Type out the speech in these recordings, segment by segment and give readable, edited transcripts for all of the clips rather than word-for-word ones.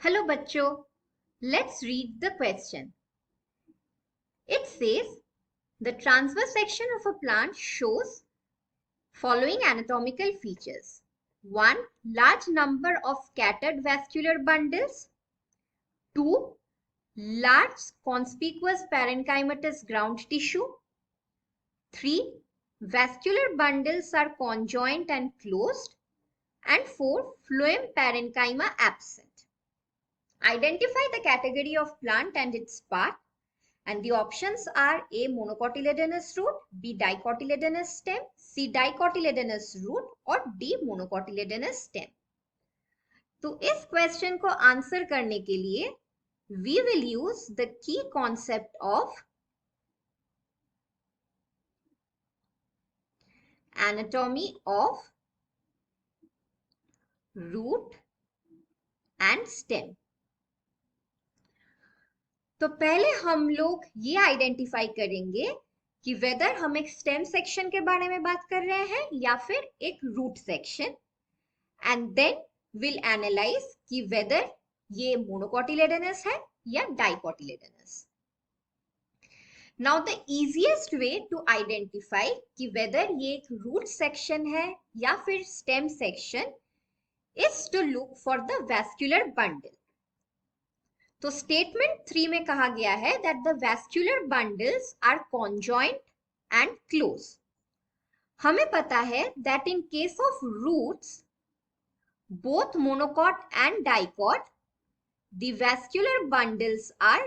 Hello bachcho, let's read the question. It says the transverse section of a plant shows following anatomical features. 1. Large number of scattered vascular bundles. 2. Large conspicuous parenchymatous ground tissue. 3. Vascular bundles are conjoint and closed. And 4. Phloem parenchyma absent. Identify the category of plant and its part. And the options are A. Monocotyledonous root, B. Dicotyledonous stem, C. Dicotyledonous root और D. Monocotyledonous stem. तो इस question को answer करने के लिए we will use the key concept of anatomy of root and stem. तो पहले हम लोग ये आइडेंटिफाई करेंगे कि वेदर हम एक स्टेम सेक्शन के बारे में बात कर रहे हैं या फिर एक root section, and then will analyse कि वेदर ये मोनोकोटिलेडोनस है या dicotyledonous. Now the easiest way to identify कि वेदर ये एक रूट सेक्शन है या फिर stem section is to look for the vascular bundle. तो स्टेटमेंट 3 में कहा गया है that the vascular bundles are conjoint and close. हमें पता है that in case of roots both monocot and dicot, the vascular bundles are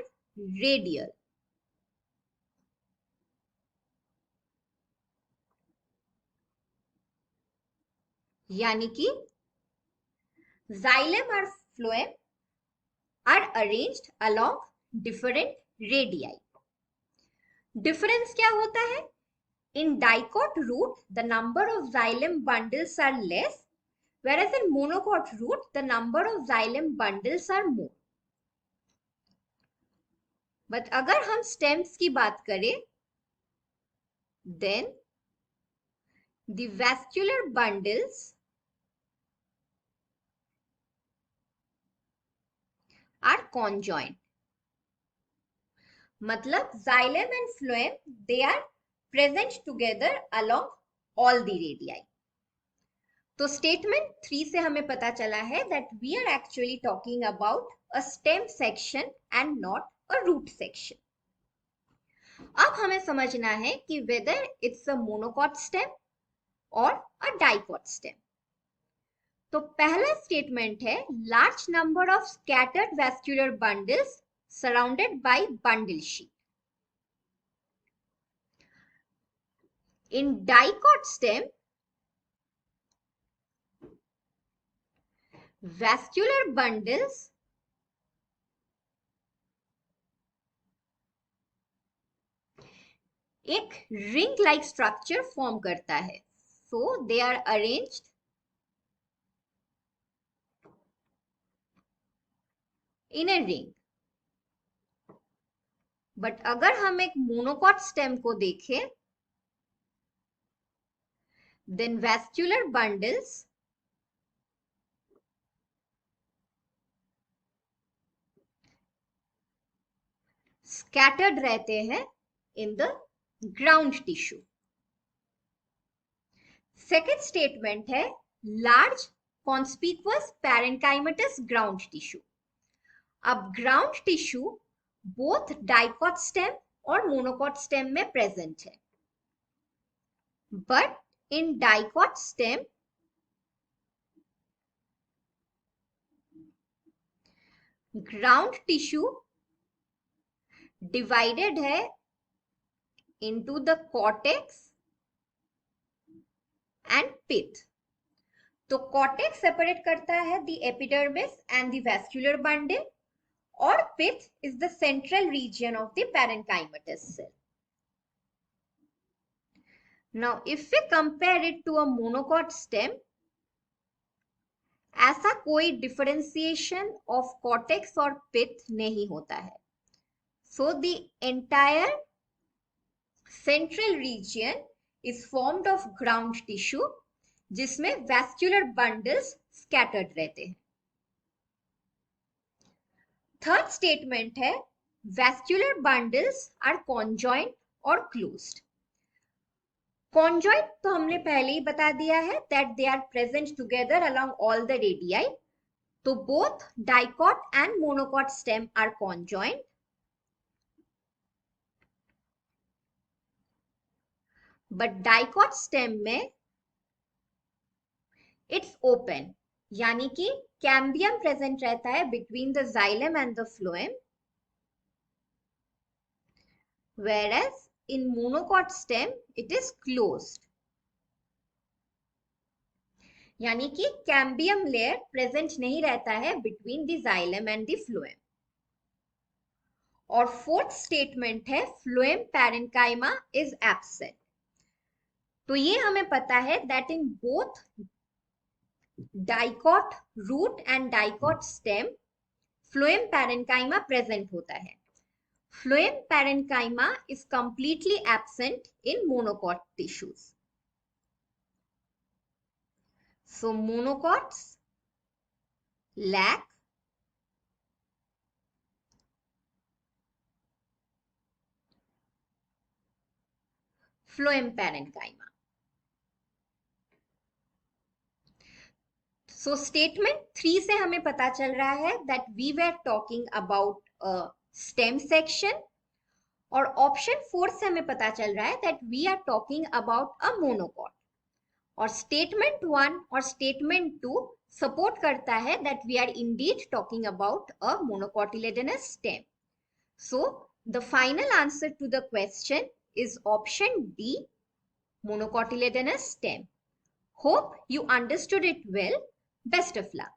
radial. यानी कि xylem और phloem are arranged along different radii. Difference क्या होता है? In dicot root, the number of xylem bundles are less, whereas in monocot root, the number of xylem bundles are more. But अगर हम stems की बात करें, then the vascular bundles are conjoined. मतलब xylem and phloem, they are present together along all the radii. तो statement 3 से हमें पता चला है that we are actually talking about a stem section and not a root section. अब हमें समझना है कि whether it's a monocot stem or a dicot stem. तो पहला स्टेटमेंट है large number of scattered vascular bundles surrounded by bundle sheath. In dicot stem vascular bundles एक ring like structure form करता है. So they are arranged in a ring. But अगर हम एक monocot stem को देखें, देन वैस्कुलर बंडल्स स्कैटर्ड रहते हैं in the ground tissue. Second statement है large conspicuous parenchymatous ground tissue. अब ground tissue both dicot stem और मोनोकॉट स्टेम में प्रेजेंट है. But in dicot stem ground tissue divided है into the cortex and pith. तो cortex separate करता है the epidermis and the vascular bundle, और pith is the central region of the parenchymatous cell. Now, if we compare it to a monocot stem, ऐसा कोई differentiation of cortex और pith नहीं होता है. So the entire central region is formed of ground tissue जिसमें vascular bundles scattered रहते हैं. Third statement है वैस्कुलर बंडल्स आर कॉन्जॉइंट और क्लोज्ड। कॉन्जॉइंट तो हमने पहले ही बता दिया है that they are present together along all the radii, तो both dicot and monocot stem are conjoint. But dicot stem में इट्स ओपन, यानी कि कैम्बियम प्रेजेंट रहता है between the xylem and the phloem, whereas in monocot stem it is closed, यानी कि cambium layer present नहीं रहता है between the xylem and the phloem. और फोर्थ स्टेटमेंट है फ्लोएम पैरेन्काइमा इज एब्सेंट। तो ये हमें पता है that in both dicot root and dicot stem phloem parenchyma present होता है। Phloem parenchyma is completely absent in monocot tissues. So monocots lack phloem parenchyma. So statement 3 से हमें पता चल रहा है that we were talking about a stem section, और option 4 से हमें पता चल रहा है that we are talking about a monocot, और स्टेटमेंट 1 और स्टेटमेंट 2 सपोर्ट करता है that we are indeed talking about a monocotyledonous stem. So the final answer to the question is option D, monocotyledonous stem. Hope you understood it well. Best of luck.